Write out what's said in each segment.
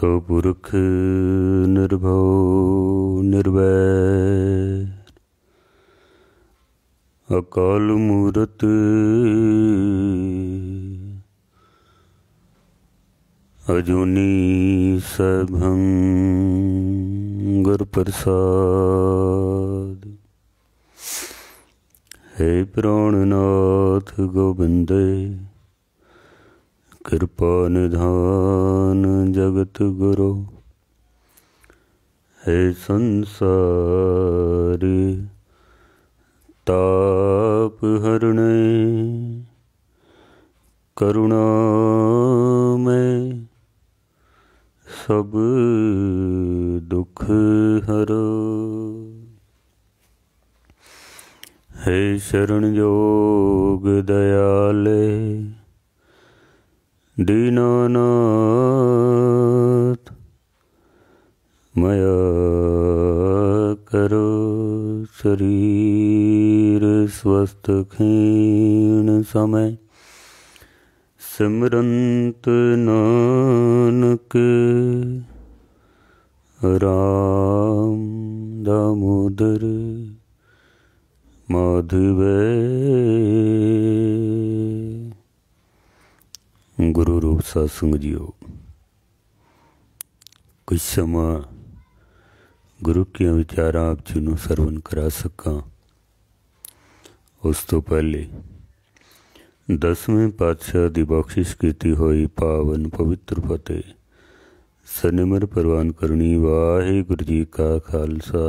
तो पुरख निर्भव निर्वैर अकाल मूरत अजूनी सैभं गुर प्रसाद। हे प्राणनाथ गोबिंदे कृपा निधान जगत गुरु। हे संसारी ताप हरणे करुणा में सब दुख हरो। हे शरण योग दयाले दीनानाथ मया करो शरीर स्वस्थ क्षीण समय सिमरंत नानक राम दामोदर माधवे। गुरु रूप सत्संग जीओ, कुछ समा गुरु के विचारां आप जी नूं सरवण करा सकां, उस तो पहले 10वें पातशाह की बख्शिश की हुई पावन पवित्र फतेह सनिमर प्रवान करनी। वाहिगुरु जी का खालसा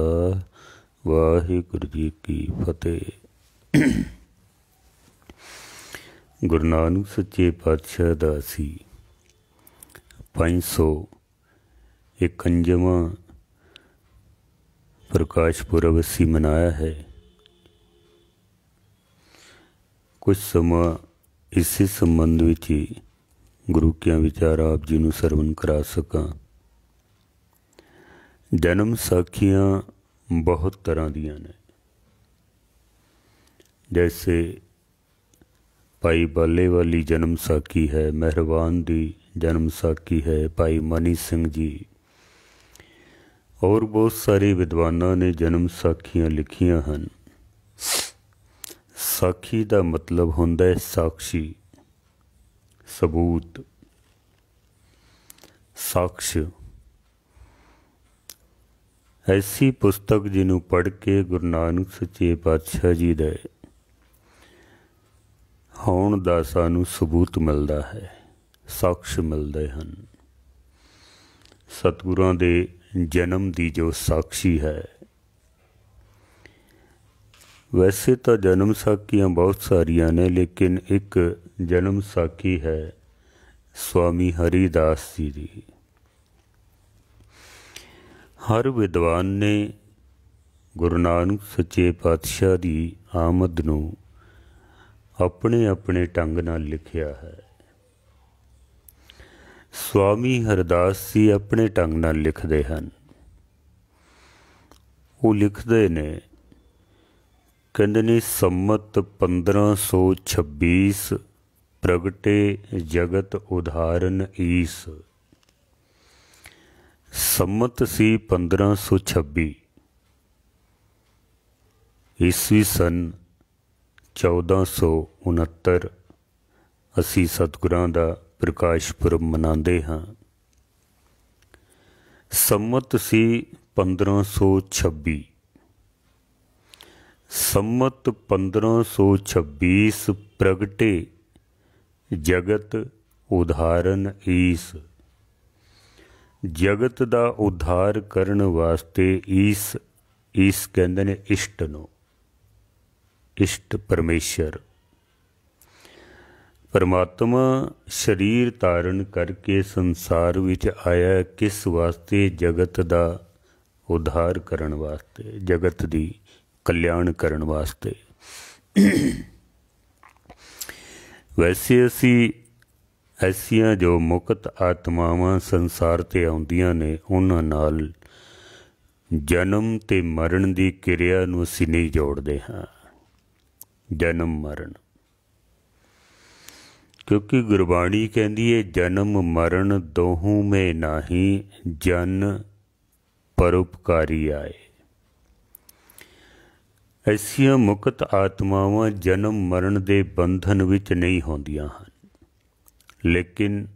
वाहिगुरु जी की फतेह। गुरु नानक सच्चे पातशाह दा सी 551वां प्रकाश पुरब असी मनाया है। कुछ समा इसी संबंध विच ही गुरु के विचार आप जी नूं सरवण करा सकां। जन्म साखियां बहुत तरह दियां ने, जैसे भाई बाले वाली जन्म साखी है, मेहरबान दी जन्म साखी है, भाई मनी सिंह जी और बहुत सारे विद्वानों ने जन्म साखियां लिखियां हैं। साखी का मतलब होंदा है साक्षी, सबूत, साक्ष। ऐसी पुस्तक जिन्हों पढ़ के गुरु नानक सच्चे पातशाह जी दे होण दा सानू सबूत मिलता है, साक्ष मिलते हैं। सतगुरां दे जन्म दी जो साक्षी है। वैसे तो जन्म साखियां बहुत सारियां ने, लेकिन एक जन्म साखी है स्वामी हरिदास जी की। हर विद्वान ने गुरु नानक सच्चे पातशाह की आमद नूं अपने अपने ढंग नाल लिखिया है। स्वामी हरदास जी अपने ढंग नाल लिखते हैं। वो लिखते ने, कहंदे ने सम्मत 1526 प्रगटे जगत उदाहरण ईस। सम्मत सी 1526 ईस्वी सन 1469 असी सतगुरां दा प्रकाश पुरब मनाते हाँ। सम्मत सी 1526, सम्मत 1526 प्रगटे जगत उदाहरण ईस। जगत दा उद्धार करन वास्ते ईस कहंदे ने इष्ट नूं, इष्ट परमेश्वर। परमात्मा शरीर धारण करके संसार विच आया किस वास्ते? जगत दा उद्धार करन वास्ते, जगत दी कल्याण करन वास्ते। वैसे असी ऐसियां जो मुक्त आत्मावां संसार ते आउंदियां ने, उन्हां नाल जन्म ते मरण दी किरिया नूं असी नहीं जोड़दे हाँ। जन्म मरण क्योंकि गुरबाणी कहती है जन्म मरण दोहू में नाही, जन परोपकारी आए। ऐसियां मुक्त आत्मावां जन्म मरण के बंधन विच नहीं होंदियां हन, लेकिन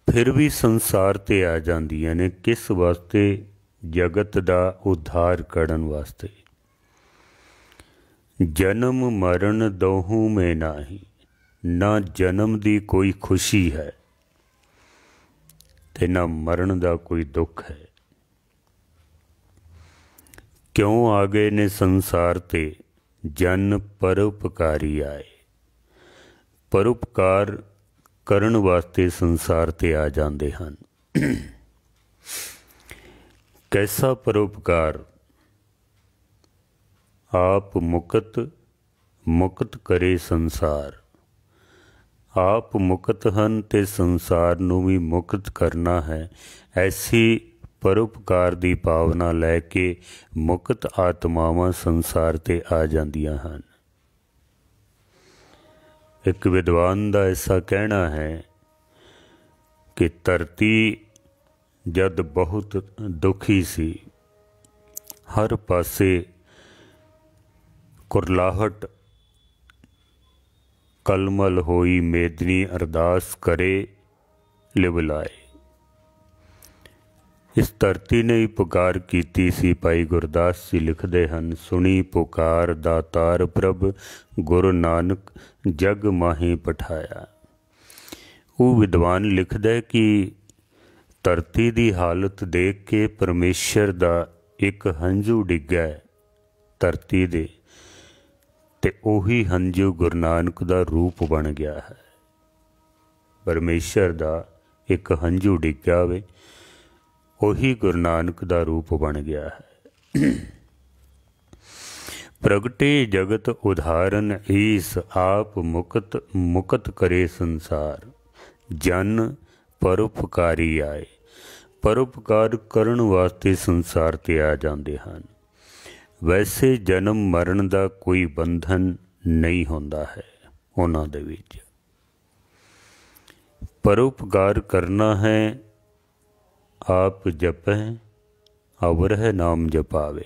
फिर भी संसार ते आ जांदियां ने। किस वास्ते? जगत दा उद्धार करन वास्ते। जन्म मरण दोहू में नाही, ना जन्म दी कोई खुशी है ते ना मरण दा कोई दुख है। क्यों आ गए ने संसार ते? जन परोपकारी आए। परोपकार करन वास्ते संसार ते आ जाते हैं। कैसा परोपकार? आप मुक्त मुक्त करे संसार। आप मुक्त हन ते संसार नूं भी मुक्त करना है। ऐसी परोपकार की भावना लैके मुक्त आत्मावां संसार ते आ जांदियां हन। एक विद्वान का ऐसा कहना है कि धरती जद बहुत दुखी सी, हर पासे कुरलाहट कलमल होई, मेदनी अरदास करे लिवलाए। इस धरती ने ही पुकार कीती सी। भाई गुरदास जी लिखते हैं, सुनी पुकार दातार प्रभ, गुरु नानक जग माही पठाया। वो विद्वान लिखता है कि धरती की हालत देख के परमेश्वर का एक हंझू डिग्गा धरती दे, ते उही हंझू गुरु नानक का रूप बन गया है। परमेश्वर का एक हंझू डिग्गा वे, उही गुरु नानक का रूप बन गया है। प्रगटे जगत उदाहरण ईस, आप मुक्त मुक्त करे संसार, जन परोपकारी आए। परोपकार करन वास्ते संसार ते आ जाते हैं। वैसे जन्म मरण का कोई बंधन नहीं होंदा है उन्हां दे विच। परोपकार करना है, आप जपै अवर है नाम जपावे।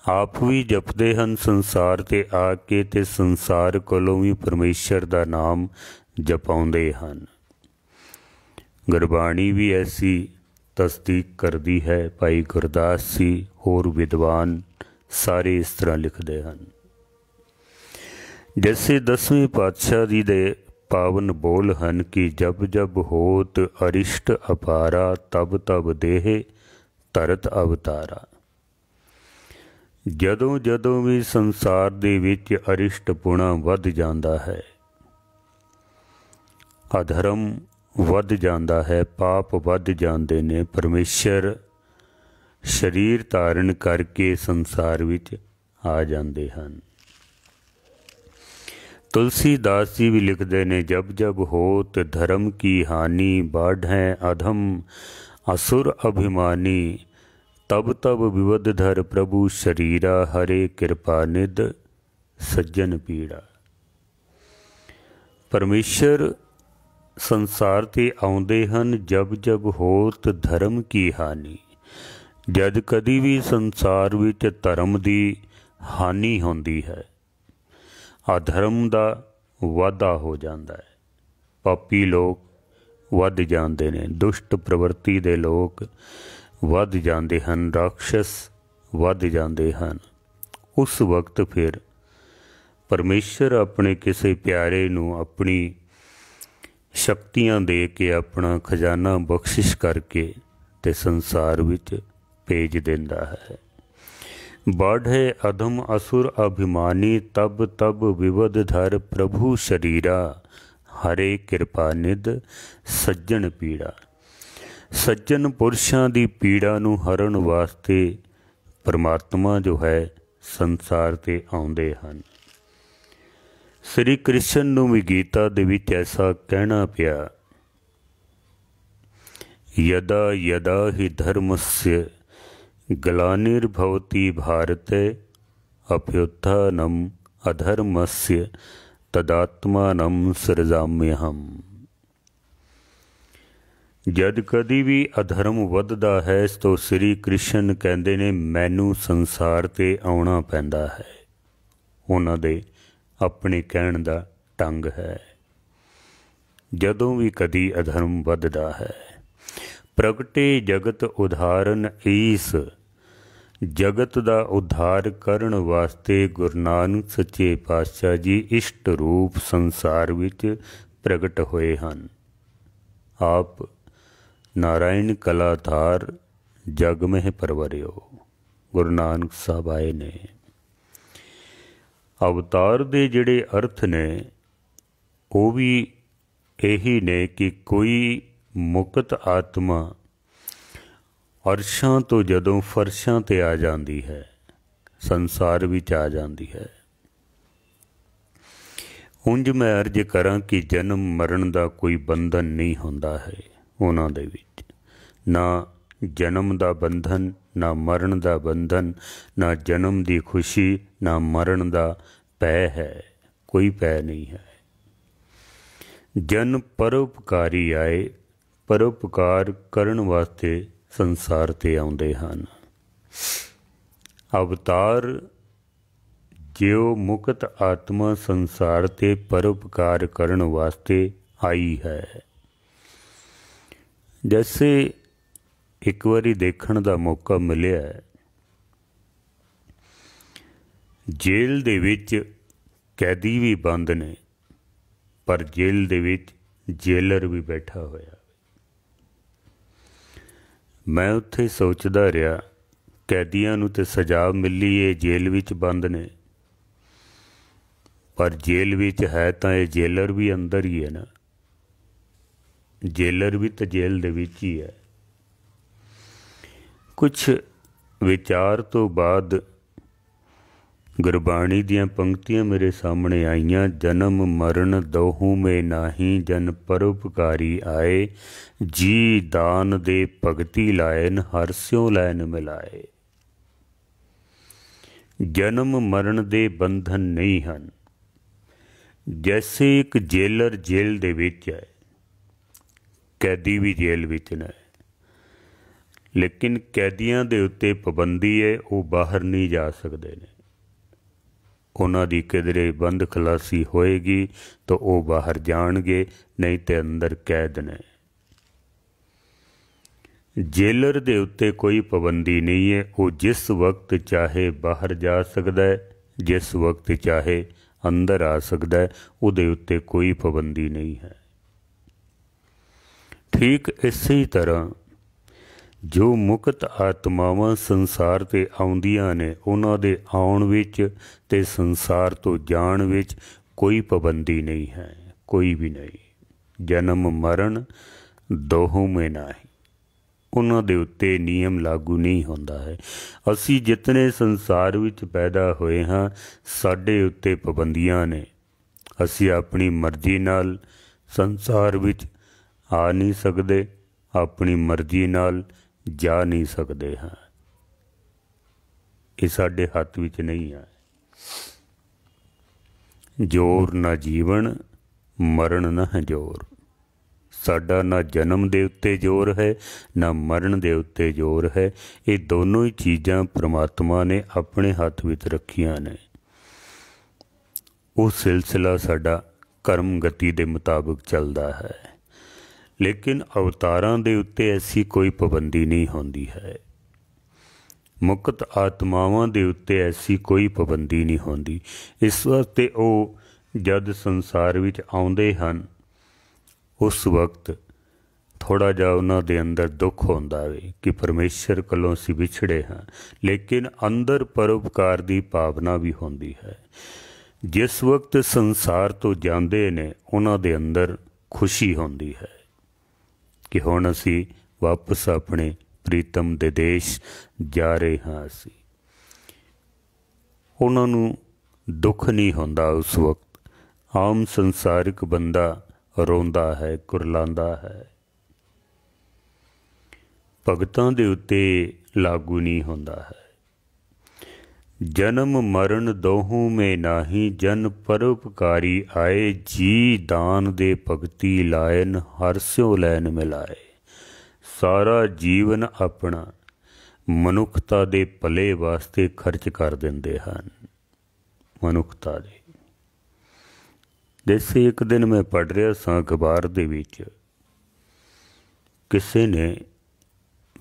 आप भी जपते हैं संसार ते आके, ते संसार कोलों भी परमेश्वर का नाम जपाउंदे हैं। गुरबाणी भी ऐसी तस्दीक करती है। भाई गुरदास जी होर विद्वान सारे इस तरह लिखते हैं। जैसे 10वें पातशाह जी दे पावन बोल हन कि जब जब होत अरिष्ट अपारा, तब तब देह धरत अवतारा। जदों जदों भी संसार दे विच अरिष्ट पुणा वध जांदा है, अधर्म वध जांदा है, पाप वध जांदे ने, परमेश्वर शरीर धारण करके संसार विच आ जांदे हन। तुलसीदास जी भी लिखते ने, जब जब होत धर्म की हानि, बाढ़ें अधम असुर अभिमानी, तब तब विवध धर प्रभु शरीरा, हरे कृपा निध सज्जन पीड़ा। परमेश्वर संसार ते आउंदे हन जब जब होत धर्म की हानि। जद कदी भी संसार विच धर्म की हानि होंदी है, अधर्म का वाधा हो जाता है, पापी लोग वध जाते हैं, दुष्ट प्रवृत्ति के लोग वध जाते हैं, राक्षस वध जाते हैं। उस वक्त फिर परमेश्वर अपने किसी प्यारे नूं अपनी शक्तियां दे के, अपना खजाना बख्शिश करके ते संसार विच भेज देंदा है। बाढ़े अधम असुर अभिमानी, तब तब विवध धर प्रभु शरीरा, हरे कृपा निध सज्जन पीड़ा। सज्जन पुरुषां दी पीड़ा नूं हरण वास्ते परमात्मा जो है संसार ते आउंदे हन। श्री कृष्ण नूं भी गीता दे विच ऐसा कहना पिया, यदा यदा हि धर्मस्य ग्लानिर्भवति भारते, अभ्युत्थानम अधर्मस्य ਤਦਾਤਮਾਨੰ ਸਿਰਜਾਮਿਅਹੰ। ਜਦ ਕਦੀ ਵੀ ਅਧਰਮ ਵੱਧਦਾ ਹੈ ਤਾਂ ਸ੍ਰੀ ਕ੍ਰਿਸ਼ਨ ਕਹਿੰਦੇ ਨੇ ਮੈਨੂੰ ਸੰਸਾਰ 'ਤੇ ਆਉਣਾ ਪੈਂਦਾ ਹੈ। ਉਹਨਾਂ ਦੇ ਆਪਣੇ ਕਹਿਣ ਦਾ ਢੰਗ ਹੈ। ਜਦੋਂ ਵੀ ਕਦੀ ਅਧਰਮ ਵੱਧਦਾ ਹੈ, ਪ੍ਰਗਟੇ ਜਗਤ ਉਦਾਹਰਨ ਈਸ। ਜਗਤ ਦਾ ਉद्धार ਕਰਨ ਵਾਸਤੇ ਗੁਰੂ ਨਾਨਕ ਸੱਚੇ ਪਾਤਸ਼ਾਹ ਜੀ ਇਸ਼ਟ ਰੂਪ ਸੰਸਾਰ ਵਿੱਚ ਪ੍ਰਗਟ ਹੋਏ ਹਨ। ਆਪ ਨਾਰਾਇਣ ਕਲਾਧਾਰ ਜਗ ਮਹਿ ਪਰਵਰਿਓ। ਗੁਰੂ ਨਾਨਕ ਸਾਹਿਬ ਆਏ ਨੇ। ਅਵਤਾਰ ਦੇ ਜਿਹੜੇ ਅਰਥ ਨੇ ਉਹ ਵੀ ਇਹੀ ਨੇ ਕਿ ਕੋਈ ਮੁਕਤ ਆਤਮਾ ਅਰਸ਼ਾਂ ਤੋਂ ਜਦੋਂ ਫਰਸ਼ਾਂ 'ਤੇ ਆ ਜਾਂਦੀ ਹੈ, ਸੰਸਾਰ ਵਿੱਚ ਆ ਜਾਂਦੀ ਹੈ। ਉਂਝ ਮੈਂ ਅਰਜ਼ ਕਰਾਂ ਕਿ ਜਨਮ ਮਰਨ ਦਾ ਕੋਈ ਬੰਧਨ ਨਹੀਂ ਹੁੰਦਾ ਹੈ ਉਹਨਾਂ ਦੇ ਵਿੱਚ। ਨਾ ਜਨਮ ਦਾ ਬੰਧਨ, ਨਾ ਮਰਨ ਦਾ ਬੰਧਨ, ਨਾ ਜਨਮ ਦੀ ਖੁਸ਼ੀ, ਨਾ ਮਰਨ ਦਾ ਭੈ ਹੈ। ਕੋਈ ਭੈ ਨਹੀਂ ਹੈ। ਜਨ ਪਰਉਪਕਾਰੀ ਆਏ, ਪਰਉਪਕਾਰ ਕਰਨ ਵਾਸਤੇ ਸੰਸਾਰ 'ਤੇ ਆਉਂਦੇ ਹਨ। ਅਵਤਾਰ ਜਿਉ ਮੁਕਤ ਆਤਮਾ ਸੰਸਾਰ 'ਤੇ ਪਰਉਪਕਾਰ ਕਰਨ ਵਾਸਤੇ ਆਈ ਹੈ। ਜੈਸੇ ਇੱਕ ਵਾਰੀ ਦੇਖਣ ਦਾ ਮੌਕਾ ਮਿਲਿਆ, ਜੇਲ੍ਹ ਦੇ ਵਿੱਚ ਕੈਦੀ ਵੀ ਬੰਦ ਨੇ, ਪਰ ਜੇਲ੍ਹ ਦੇ ਵਿੱਚ ਜੇਲਰ ਵੀ ਬੈਠਾ ਹੋਇਆ। ਮੈਂ ਉੱਥੇ ਸੋਚਦਾ ਰਿਹਾ, ਕੈਦੀਆਂ ਨੂੰ ਤਾਂ ਸਜ਼ਾ ਮਿਲੀ, ਇਹ ਜੇਲ੍ਹ ਵਿੱਚ ਬੰਦ ਨੇ, ਪਰ ਜੇਲ੍ਹ ਵਿੱਚ ਹੈ ਤਾਂ ਇਹ ਜੇਲਰ ਵੀ ਅੰਦਰ ਹੀ ਹੈ ਨਾ। ਜੇਲਰ ਵੀ ਤਾਂ ਜੇਲ੍ਹ ਦੇ ਵਿੱਚ ਹੀ ਹੈ। ਕੁਛ ਵਿਚਾਰ ਤੋਂ ਬਾਅਦ ਗੁਰਬਾਣੀ ਦੀਆਂ ਪੰਕਤੀਆਂ ਮੇਰੇ ਸਾਹਮਣੇ ਆਈਆਂ। ਜਨਮ ਮਰਨ ਦੋਹੂ ਮੇ ਨਾਹੀ, ਜਨ ਪਰਉਪਕਾਰੀ ਆਏ। ਜੀ ਦਾਨ ਦੇ ਭਗਤੀ ਲਾਇਨ, ਹਰਿ ਸਿਉ ਲੈਨ ਮਿਲਾਏ। ਜਨਮ ਮਰਨ ਦੇ ਬੰਧਨ ਨਹੀਂ ਹਨ। ਜੈਸੇ ਇੱਕ ਜੇਲਰ ਜੇਲ੍ਹ ਦੇ ਵਿੱਚ ਹੈ, ਕੈਦੀ ਵੀ ਜੇਲ੍ਹ ਵਿੱਚ ਨੇ, ਲੇਕਿਨ ਕੈਦੀਆਂ ਦੇ ਉੱਤੇ ਪਾਬੰਦੀ ਹੈ, ਉਹ ਬਾਹਰ ਨਹੀਂ ਜਾ ਸਕਦੇ ਨੇ। ਉਹਨਾਂ ਦੀ ਕਿਧਰੇ ਬੰਦ ਖਲਾਸੀ ਹੋਏਗੀ ਤਾਂ ਉਹ ਬਾਹਰ ਜਾਣਗੇ, ਨਹੀਂ ਤੇ ਅੰਦਰ ਕੈਦ ਨੇ। ਜੇਲਰ ਦੇ ਉੱਤੇ ਕੋਈ ਪਾਬੰਦੀ ਨਹੀਂ ਹੈ। ਉਹ ਜਿਸ ਵਕਤ ਚਾਹੇ ਬਾਹਰ ਜਾ ਸਕਦਾ ਹੈ, ਜਿਸ ਵਕਤ ਚਾਹੇ ਅੰਦਰ ਆ ਸਕਦਾ ਹੈ। ਉਹਦੇ ਉੱਤੇ ਕੋਈ ਪਾਬੰਦੀ ਨਹੀਂ ਹੈ। ਠੀਕ ਇਸੇ ਤਰ੍ਹਾਂ ਜੋ ਮੁਕਤ ਆਤਮਾਵਾਂ ਸੰਸਾਰ 'ਤੇ ਆਉਂਦੀਆਂ ਨੇ, ਉਹਨਾਂ ਦੇ ਆਉਣ ਵਿੱਚ ਅਤੇ ਸੰਸਾਰ ਤੋਂ ਜਾਣ ਵਿੱਚ ਕੋਈ ਪਾਬੰਦੀ ਨਹੀਂ ਹੈ, ਕੋਈ ਵੀ ਨਹੀਂ। ਜਨਮ ਮਰਨ ਦੋਹੂ ਮੇ ਨਾਹੀ, ਉਹਨਾਂ ਦੇ ਉੱਤੇ ਨਿਯਮ ਲਾਗੂ ਨਹੀਂ ਹੁੰਦਾ ਹੈ। ਅਸੀਂ ਜਿਤਨੇ ਸੰਸਾਰ ਵਿੱਚ ਪੈਦਾ ਹੋਏ ਹਾਂ, ਸਾਡੇ ਉੱਤੇ ਪਾਬੰਦੀਆਂ ਨੇ। ਅਸੀਂ ਆਪਣੀ ਮਰਜ਼ੀ ਨਾਲ ਸੰਸਾਰ ਵਿੱਚ ਆ ਨਹੀਂ ਸਕਦੇ, ਆਪਣੀ ਮਰਜ਼ੀ ਨਾਲ ਜਾ ਨਹੀਂ ਸਕਦੇ ਹਾਂ। ਇਹ ਸਾਡੇ ਹੱਥ ਵਿੱਚ ਨਹੀਂ ਹੈ। ਜੋਰ ਨਾ ਜੀਵਨ, ਮਰਨ ਨਾ ਹੈ ਜੋਰ। ਸਾਡਾ ਨਾ ਜਨਮ ਦੇ ਉੱਤੇ ਜ਼ੋਰ ਹੈ, ਨਾ ਮਰਨ ਦੇ ਉੱਤੇ ਜ਼ੋਰ ਹੈ। ਇਹ ਦੋਨੋਂ ਹੀ ਚੀਜ਼ਾਂ ਪ੍ਰਮਾਤਮਾ ਨੇ ਆਪਣੇ ਹੱਥ ਵਿੱਚ ਰੱਖੀਆਂ ਨੇ। ਉਹ ਸਿਲਸਿਲਾ ਸਾਡਾ ਕਰਮ ਗਤੀ ਦੇ ਮੁਤਾਬਕ ਚੱਲਦਾ ਹੈ, ਲੇਕਿਨ ਅਵਤਾਰਾਂ ਦੇ ਉੱਤੇ ਐਸੀ ਕੋਈ ਪਾਬੰਦੀ ਨਹੀਂ ਹੁੰਦੀ ਹੈ। ਮੁਕਤ ਆਤਮਾਵਾਂ ਦੇ ਉੱਤੇ ਐਸੀ ਕੋਈ ਪਾਬੰਦੀ ਨਹੀਂ ਹੁੰਦੀ। ਇਸ ਵਾਸਤੇ ਉਹ ਜਦ ਸੰਸਾਰ ਵਿੱਚ ਆਉਂਦੇ ਹਨ, ਉਸ ਵਕਤ ਥੋੜ੍ਹਾ ਜਿਹਾ ਉਹਨਾਂ ਦੇ ਅੰਦਰ ਦੁੱਖ ਹੁੰਦਾ ਵੇ ਕਿ ਪਰਮੇਸ਼ਰ ਕੋਲੋਂ ਅਸੀਂ ਵਿਛੜੇ ਹਾਂ, ਲੇਕਿਨ ਅੰਦਰ ਪਰਉਪਕਾਰ ਦੀ ਭਾਵਨਾ ਵੀ ਹੁੰਦੀ ਹੈ। ਜਿਸ ਵਕਤ ਸੰਸਾਰ ਤੋਂ ਜਾਂਦੇ ਨੇ, ਉਹਨਾਂ ਦੇ ਅੰਦਰ ਖੁਸ਼ੀ ਹੁੰਦੀ ਹੈ ਕਿ ਹੁਣ ਅਸੀਂ ਵਾਪਸ ਆਪਣੇ ਪ੍ਰੀਤਮ ਦੇ ਦੇਸ਼ ਜਾ ਰਹੇ ਹਾਂ। ਅਸੀਂ ਉਹਨਾਂ ਨੂੰ ਦੁੱਖ ਨਹੀਂ ਹੁੰਦਾ ਉਸ ਵਕਤ। ਆਮ ਸੰਸਾਰਿਕ ਬੰਦਾ ਰੋਂਦਾ ਹੈ, ਕੁਰਲਾਉਂਦਾ ਹੈ। ਭਗਤਾਂ ਦੇ ਉੱਤੇ ਲਾਗੂ ਨਹੀਂ ਹੁੰਦਾ ਹੈ। जन्म मरण दोहू में नाही, जन परोपकारी आए। जी दान दे भगति लायन, हर स्यों लैन मिलाए। सारा जीवन अपना मनुखता दे भले वास्ते खर्च कर दिंदे हन। मनुखता दे जैसे एक दिन मैं पढ़ रहा सां अखबार दे विच, किसी ने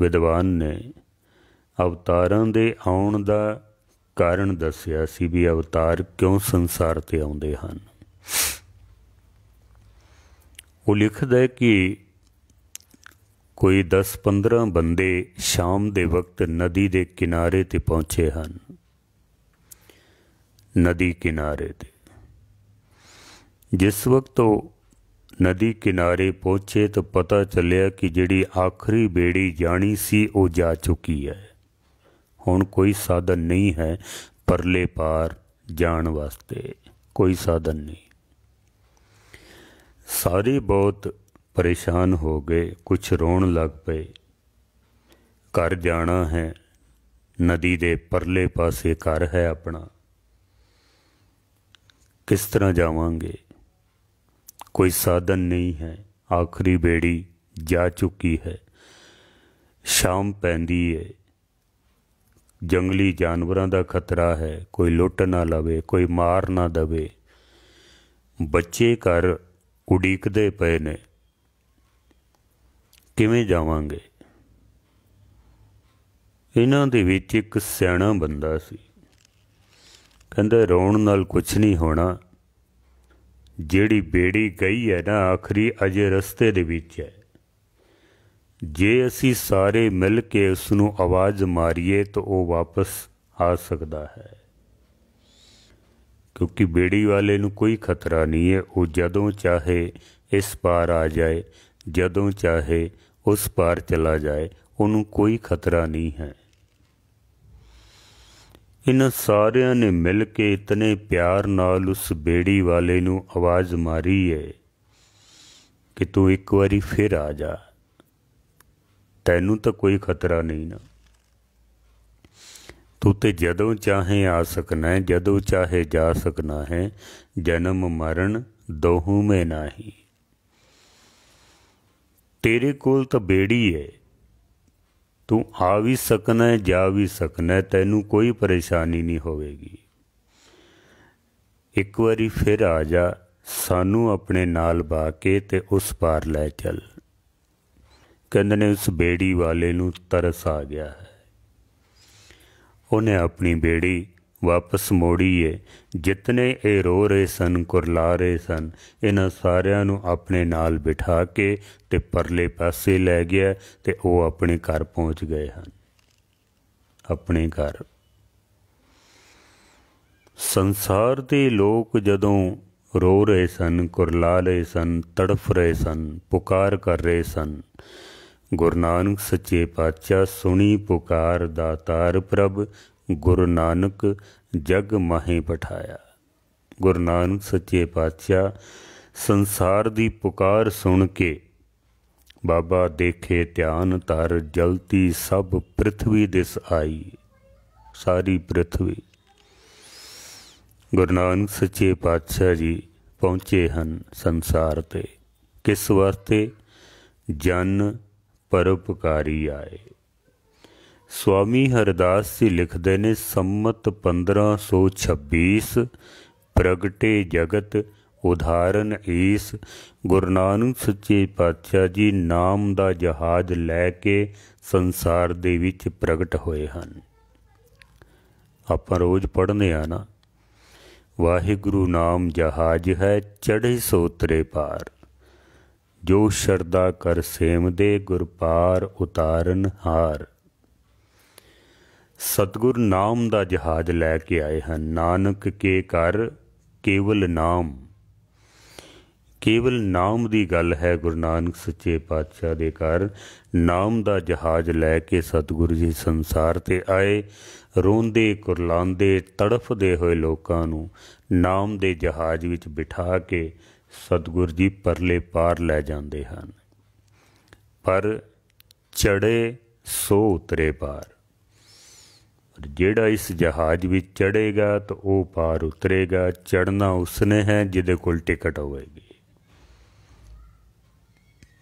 विद्वान ने अवतारां दे आउण दा कारण दस्सिया सी भी अवतार क्यों संसार ते आउंदे हन। वो लिखदा है कि कोई 10-15 बंदे शाम दे वक्त नदी दे किनारे ते पहुंचे हन। नदी किनारे ते जिस वक्त वो नदी किनारे पहुंचे तो पता चलिया कि जिहड़ी आखिरी बेड़ी जानी सी वो जा चुकी है। हुण कोई साधन नहीं है परले पार जाण वास्ते, कोई साधन नहीं। सारे बहुत परेशान हो गए, कुछ रोण लग पे। घर जाना है, नदी दे परले पासे घर है अपना, किस तरह जावांगे, कोई साधन नहीं है। आखिरी बेड़ी जा चुकी है, शाम पैंदी है, जंगली जानवरां दा खतरा है, कोई लुट ना लवे, कोई मार ना दवे। बच्चे घर उड़ीकदे पे ने, किवें जावांगे। इन्हां दे विच एक सियाणा बंदा सी, कहंदा रोण नाल कुछ नहीं होना। जिहड़ी बेड़ी गई है ना आखिरी अजे रस्ते दे विच है। जे असी सारे मिल के उसनूं आवाज़ मारीए तो वो वापस आ सकता है, क्योंकि बेड़ी वाले नूं कोई खतरा नहीं है। वो जदों चाहे इस पार आ जाए, जदों चाहे उस पार चला जाए, उन्होंने कोई खतरा नहीं है। इन सारिਆਂ ने मिल के इतने प्यार नाल उस बेड़ी वाले नूं आवाज़ मारी है कि तू एक बारी फिर आ जा, तैनू तो कोई खतरा नहीं ना, तू तो जदों चाहे आ सकना है, जदों चाहे जा सकना है। जन्म मरण दोहू में नाही, तेरे कोल तो बेड़ी है, तू आ भी सकना है, जा भी सकना है, तैनू कोई परेशानी नहीं होवेगी। एक बारी फिर आ जा, सानू अपने नाल बा के ते उस पार लै चल। कहंदे ने उस बेड़ी वाले नूं तरस आ गया है। उन्हें अपनी बेड़ी वापस मोड़ी है। जितने ये रो रहे सन, कुरला रहे सन, इन्हां सारियां नूं अपने नाल बिठा के ते परले पासे लै गया ते वो अपने घर पहुँच गए हैं। अपने घर संसार के लोग जदों रो रहे सन, कुरला रहे सन, तड़फ रहे सन, पुकार कर रहे सन, गुरु नानक सच्चे पातशाह सुनी पुकार दातार प्रभ, गुरु नानक जग माहे पठाया। गुरु नानक सच्चे पातशाह संसार दी पुकार सुन के बाबा देखे ध्यान तर, जलती सब पृथ्वी दिस आई। सारी पृथ्वी गुरु नानक सच्चे पातशाह जी पहुँचे हैं संसार ते। किस वास्ते? जन परोपकारी आए। स्वामी हरदास जी लिखते ने सम्मत 1526 प्रगटे जगत उदाहरण ईस। गुरु नानक सच्चे पातशाह जी नाम दा जहाज लैके संसार दे विच प्रगट होए हन। आपां रोज़ पढ़ने आ ना, वाहिगुरु नाम जहाज है चढ़े सो उतरे पार, जो शरदा कर सेम दे गुर पार उतारन हार। सतगुर नाम दा जहाज लैके आए हैं। नानक के कर केवल नाम, केवल नाम दी गल है। गुरु नानक सच्चे पातशाह दे घर नाम दा जहाज लैके सतगुरु जी संसार ते आए। रोंदे कुरलांदे तड़फदे होए लोकां नूं नाम दे जहाज विच बिठा के सतगुरु जी परले पार लै जांदे हन। पर चढ़े सो उतरे पार। पर जेड़ा इस जहाज विच चढ़ेगा तो वह पार उतरेगा। चढ़ना उसने है जिहदे कोल टिकट होवेगी।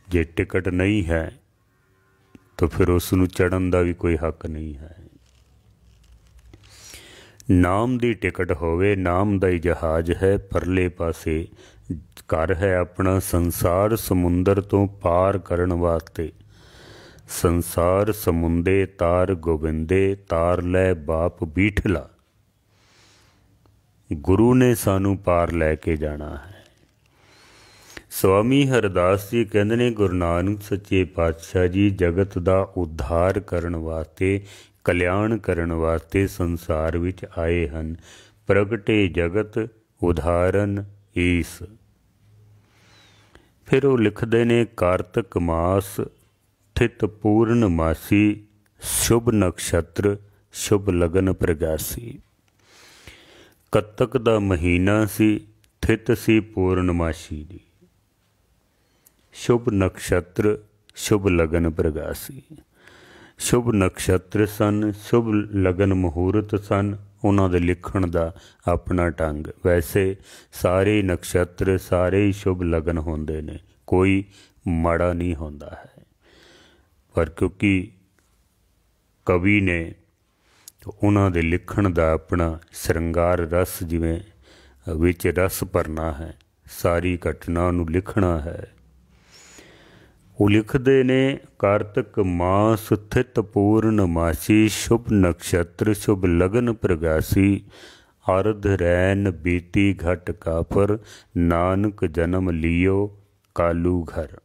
जे टिकट नहीं है तो फिर उसनूं चढ़न का भी कोई हक नहीं है। नाम दी टिकट होवे, नाम दा ही जहाज है। परले पासे घर है अपना, संसार समुंदर तो पार करन वास्ते। संसार समुंदे तार गोबिंदे, तार लै बाप बीठला। गुरु ने सानू पार लैके जाना है। स्वामी हरदास जी कहते ने, गुरु नानक सच्चे पातशाह जी जगत का उद्धार करन वास्ते, कल्याण करन वास्ते संसार विच आए हन। प्रगटे जगत उदाहरण ईस। फिर वो लिखते ने, कारतक मास ठित पूर्णमासी, शुभ नक्षत्र शुभ लगन प्रगासी। कतक दा महीना सी, ठित सी पूर्णमासी दी। शुभ नक्षत्र शुभ लगन प्रगासी। शुभ नक्षत्र सन, शुभ लगन मुहूर्त सन। उन्होंने लिखण दा अपना ढंग। वैसे सारे नक्षत्र सारे ही शुभ लगन होंदे ने, कोई माड़ा नहीं होंदा है। पर क्योंकि कवि ने उन्होंने लिखण दा अपना श्रृंगार रस, जिवें विच रस भरना है, सारी घटना नूं लिखना है। वो लिखते ने, कारतक मास स्थित पूर्णमासी, शुभ नक्षत्र शुभ लगन प्रगासी। अर्ध रैन बीती घट कापर, नानक जन्म लियो कालू घर।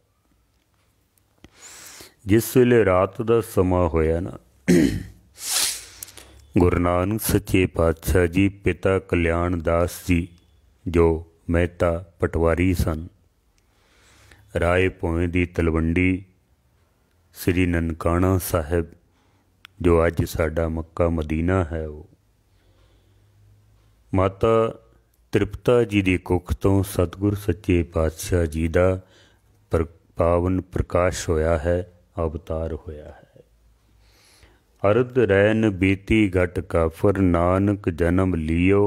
जिस वेले रात का समा होया ना, गुरु नानक सच्चे पातशाह जी पिता कल्याण दास जी जो मेहता पटवारी सन, राय भोए की तलवंडी, श्री ननकाना साहिब जो अज साडा मक्का मदीना है, वो माता तृप्ता जी की कुख तो सतगुर सच्चे पातशाह जी का पावन प्रकाश होया है, अवतार होया है। अर्ध रैन बीती घट काफर, नानक जन्म लियो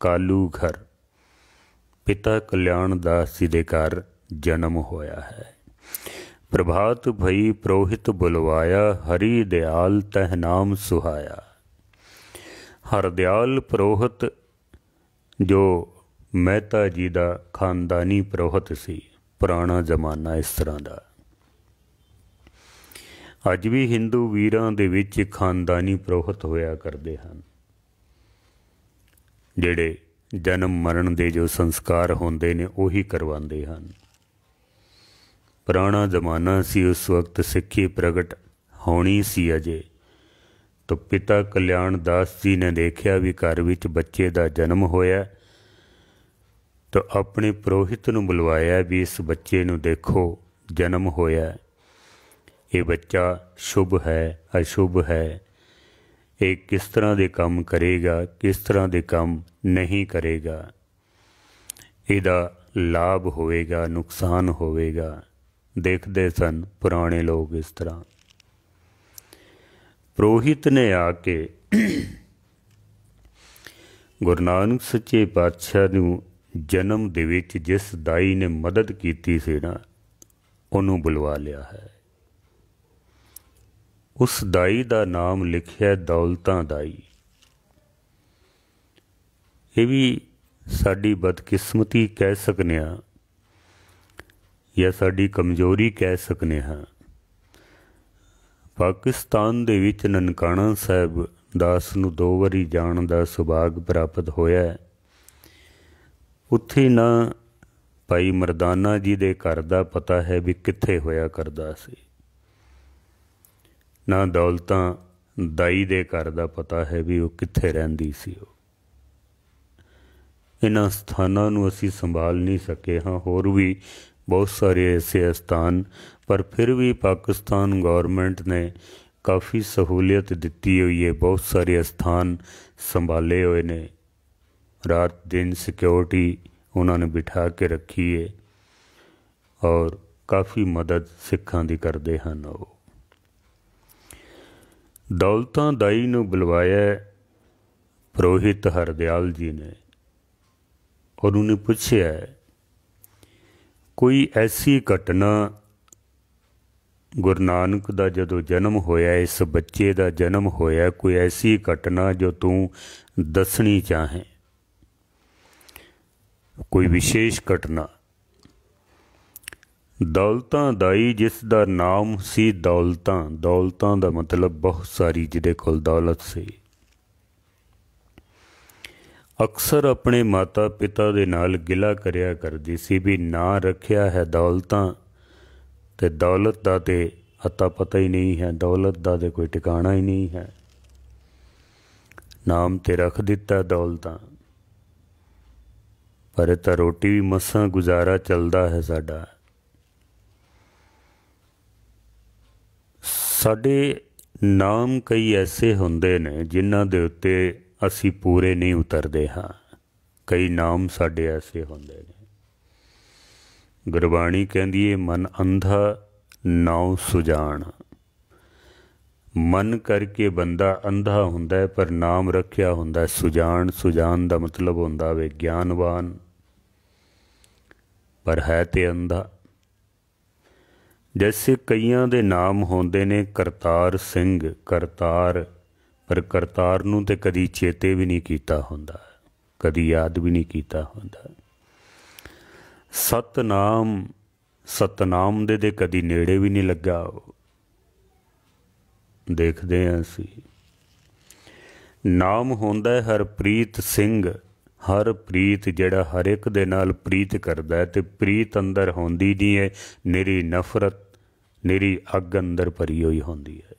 कालू घर। पिता कल्याण दास जी के घर जन्म होया है। प्रभात भई पुरोहित बुलवाया, हरि दयाल तह नाम सुहाया। हर दयाल पुरोहित जो मेहता जी का खानदानी पुरोहित सी, पुराना जमाना इस तरह का। अज भी हिंदू वीरां दे विच खानदानी पुरोहित होया करदे हन, जिहड़े जन्म मरण दे जो संस्कार होंदे ने उही करवांदे हन। पुराना जमाना सी, उस वक्त सिक्खी प्रगट होनी सी अजे। तो पिता कल्याण दास जी ने देखा भी घर विच बच्चे का जन्म होया, तो अपने पुरोहित नूं बुलवाया भी इस बच्चे नूं देखो जन्म होया, ये बच्चा शुभ है अशुभ है, ये किस तरह के काम करेगा किस तरह के काम नहीं करेगा, इहदा लाभ होवेगा नुकसान होवेगा। देखते सन पुराने लोग इस तरह। पुरोहित ने आके गुरु नानक सच्चे पातशाह नूं जन्म दे विच जिस दाई ने मदद की सी ना, उन्होंने बुलवा लिया है। उस दाई का नाम लिखिया दौलतां दाई। ये भी साडी बदकिस्मती कह सकने आ या साडी कमजोरी कह सकने हाँ। पाकिस्तान दे विच ननकाना साहिब दास नूं 2 वारी जाण दा सुभाग प्राप्त होया। उत्थे ना भाई मरदाना जी दे घर दा पता है भी कित्थे होया करदा सी, ना दौलतां दाई दे घर दा पता है भी वो कित्थे रहिंदी सी। इन्हां स्थानां नूं असीं संभाल नहीं सके हाँ। होर भी बहुत सारे ऐसे स्थान, पर फिर भी पाकिस्तान गौरमेंट ने काफ़ी सहूलियत दी हुई है। बहुत सारे स्थान संभाले हुए ने, रात दिन सिक्योरिटी उन्होंने बिठा के रखी है और काफ़ी मदद सिखां दी करते हैं। वो दौलतां दाई नूं बुलवाया पुरोहित हरदयाल जी ने, और उन्हें पूछया कोई ऐसी घटना गुरु नानक दा जदों जन्म होया, इस बच्चे दा जन्म होया, कोई ऐसी घटना जो तू दसनी चाहें, कोई विशेष घटना। दौलतां दाई जिसदा नाम सी दौलतां, दौलतां दा मतलब बहुत सारी, जिहदे कोल दौलत सी, अक्सर अपने माता पिता दे नाल गिला करिया करदी सी भी ना रखिया है दौलतां, ते दौलत दा ते अता पता ही नहीं है, दौलत दा ते कोई ठिकाना ही नहीं है, नाम ते रख दिता दौलतां, पर इता रोटी भी मसां गुजारा चलदा है साडा। साडे नाम कई ऐसे हुंदे ने जिन्हां दे उत्ते असी पूरे नहीं उतरदे हाँ। कई नाम साडे ऐसे हुंदे ने, गुरबाणी कहंदी है मन अंधा नाउ सुजान। मन करके बंदा अंधा हुंदा है, पर नाम रखिया हुंदा है सुजान। सुजान दा मतलब हुंदा वे ज्ञानवान, पर है ते अंधा। जैसे कईयां दे नाम होंदे ने करतार सिंह, करतार, पर करतार नूं ते कदी चेते भी नहीं कीता हुंदा, कदी याद भी नहीं कीता हुंदा। सतनाम, सतनाम दे कदी नेड़े भी नहीं लगा, देखते हैं असी। नाम होंदा है हरप्रीत सिंह, हरप्रीत जिहड़ा हर एक दे नाल प्रीत करदा है, ते प्रीत अंदर होंदी नहीं है, निरी नफरत, निरी अग अंदर भरी हुई होंदी है।